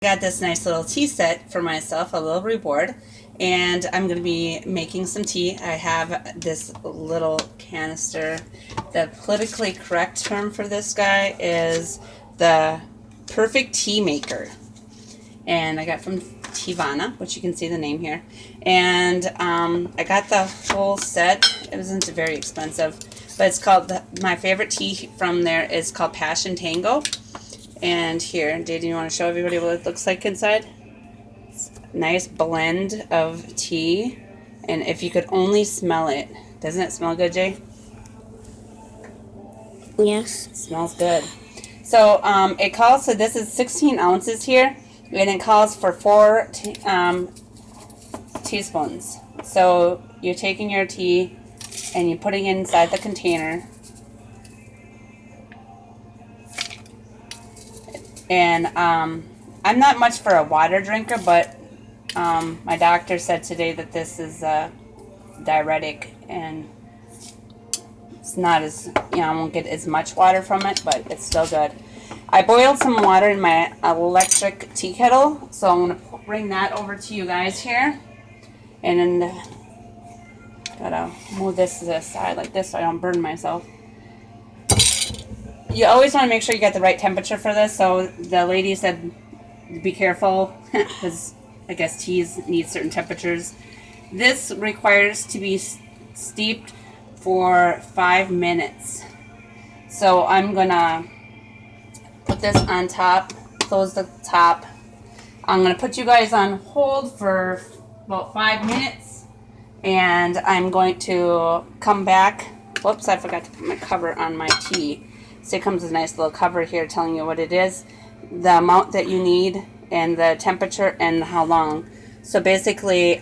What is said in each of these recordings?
Got this nice little tea set for myself, a little reward, and I'm going to be making some tea. I have this little canister. The politically correct term for this guy is the Perfect Tea Maker, and I got from Teavana, which you can see the name here. And I got the whole set. It wasn't very expensive, but it's called, my favorite tea from there is called Passion Tango. And here, do you want to show everybody what it looks like inside? It's a nice blend of tea. And if you could only smell it. Doesn't it smell good, Jay? Yes. It smells good. So it calls, so this is 16 ounces here. And it calls for 4 teaspoons. So you're taking your tea and you're putting it inside the container. And I'm not much for a water drinker, but my doctor said today that this is a diuretic, and it's not as, I won't get as much water from it, but it's still good. I boiled some water in my electric tea kettle, so I'm going to bring that over to you guys here. And then, gotta move this to the side like this so I don't burn myself. You always want to make sure you get the right temperature for this. So the lady said, be careful, because I guess teas need certain temperatures. This requires to be steeped for 5 minutes. So I'm gonna put this on top, close the top. I'm gonna put you guys on hold for about 5 minutes, and I'm going to come back. Whoops, I forgot to put my cover on my tea. So it comes with a nice little cover here telling you what it is, the amount that you need, and the temperature, and how long. So basically,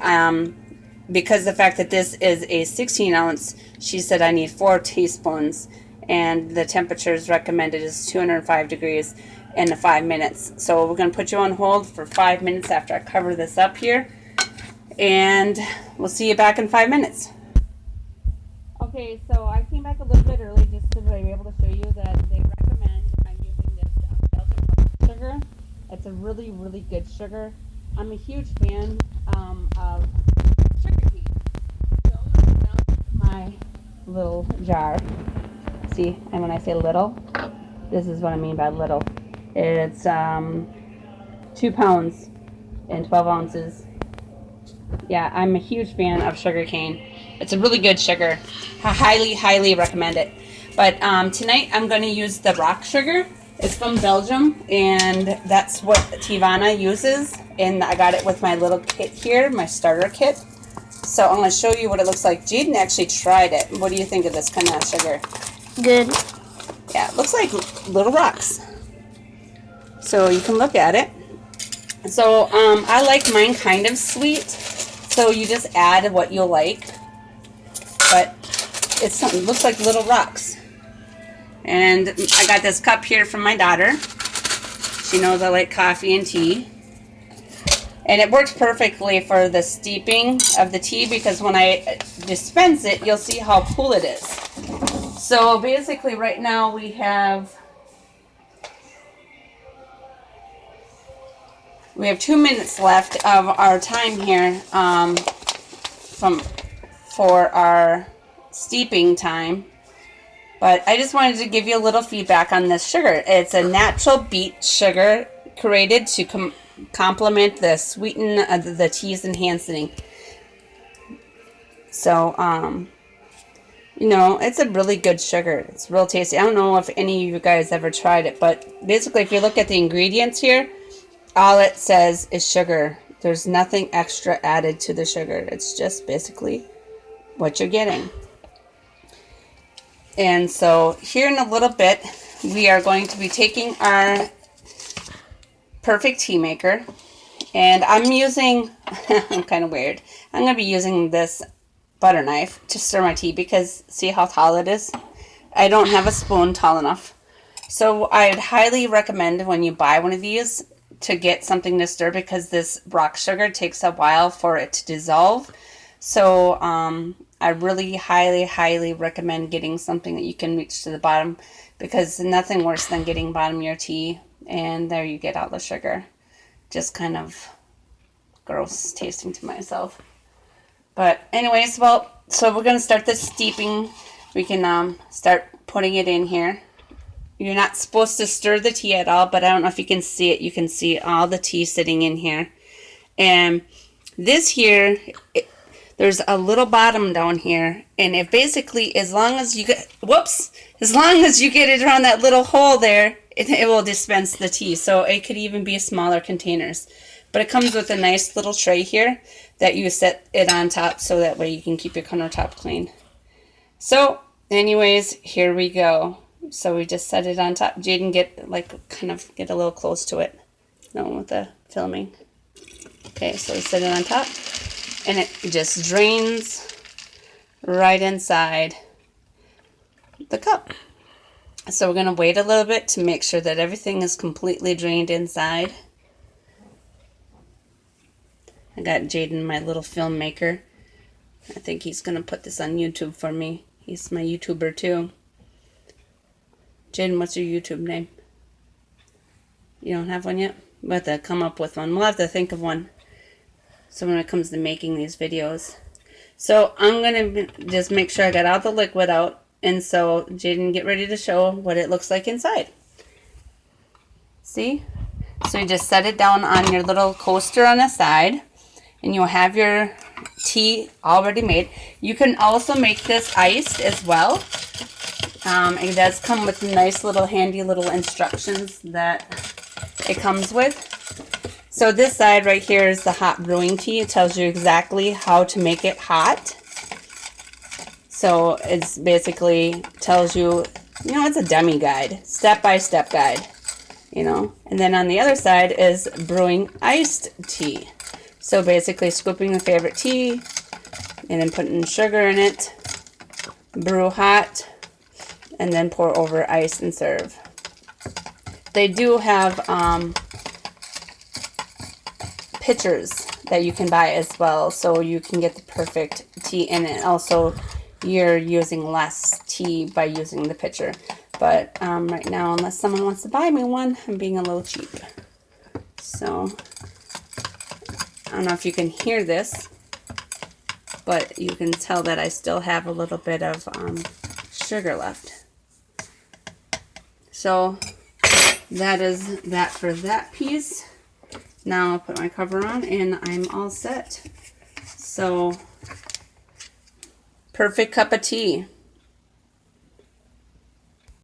because the fact that this is a 16 ounce, she said I need 4 teaspoons, and the temperature is recommended is 205 degrees in 5 minutes. So we're going to put you on hold for 5 minutes after I cover this up here, and we'll see you back in 5 minutes. Okay, so I came back a little bit early just to be able to show you that they recommend I'm using this Belgian rock sugar. It's a really, really good sugar. I'm a huge fan of sugar cane. So I'm going to fill my little jar. See, and when I say little, this is what I mean by little. It's 2 pounds and 12 ounces. Yeah, I'm a huge fan of sugar cane. It's a really good sugar. I highly, highly recommend it. But tonight I'm going to use the rock sugar. It's from Belgium, and that's what Teavana uses. And I got it with my little kit here, my starter kit. So I'm going to show you what it looks like. Jaden actually tried it. What do you think of this kind of sugar? Good. Yeah, it looks like little rocks. So you can look at it. So I like mine kind of sweet. So you just add what you like. But it's something, it looks like little rocks. And I got this cup here from my daughter. She knows I like coffee and tea. And it works perfectly for the steeping of the tea, because when I dispense it, you'll see how cool it is. So basically right now we have 2 minutes left of our time here for our steeping time. But I just wanted to give you a little feedback on this sugar. It's a natural beet sugar created to complement the sweeten the tea's enhancing. So it's a really good sugar. It's real tasty. I don't know if any of you guys ever tried it, but basically if you look at the ingredients here, all it says is sugar. There's nothing extra added to the sugar. It's just basically what you're getting. And so here in a little bit, we are going to be taking our Perfect Tea Maker, and I'm using, I'm kind of weird, I'm going to be using this butter knife to stir my tea, because see how tall it is? I don't have a spoon tall enough. So I'd highly recommend when you buy one of these to get something to stir, because this rock sugar takes a while for it to dissolve. So I really highly, highly recommend getting something that you can reach to the bottom, because nothing worse than getting bottom of your tea and there you get all the sugar. just kind of gross tasting to myself. But anyways, well, so we're going to start this steeping. We can start putting it in here. You're not supposed to stir the tea at all, but I don't know if you can see it. You can see all the tea sitting in here. And this here, there's a little bottom down here, and it basically, as long as you get, as long as you get it around that little hole there, it will dispense the tea. So it could even be smaller containers. But it comes with a nice little tray here that you set it on top, so that way you can keep your countertop clean. So anyways, here we go. So we just set it on top. Jaden, get a little close to it. No, with the filming. Okay, so we set it on top, and it just drains right inside the cup. So we're going to wait a little bit to make sure that everything is completely drained inside. I got Jaden, my little filmmaker. I think he's going to put this on YouTube for me. He's my YouTuber too. Jaden, what's your YouTube name? You don't have one yet? We'll have to come up with one. We'll have to think of one. So when it comes to making these videos. So I'm going to just make sure I got all the liquid out. And so Jaden, get ready to show what it looks like inside. See? So you just set it down on your little coaster on the side. And you'll have your tea already made. You can also make this iced as well. It does come with nice little handy little instructions that it comes with. So this side right here is the hot brewing tea. It tells you exactly how to make it hot. So it's basically tells you, it's a dummy guide, step-by-step guide, And then on the other side is brewing iced tea. So basically scooping the favorite tea and then putting sugar in it, brew hot, and then pour over ice and serve. They do have pitchers that you can buy as well, so you can get the perfect tea in it. Also, you're using less tea by using the pitcher. But right now, unless someone wants to buy me one, I'm being a little cheap. So I don't know if you can hear this, but you can tell that I still have a little bit of sugar left. So that is that for that piece. Now I'll put my cover on and I'm all set. So perfect cup of tea.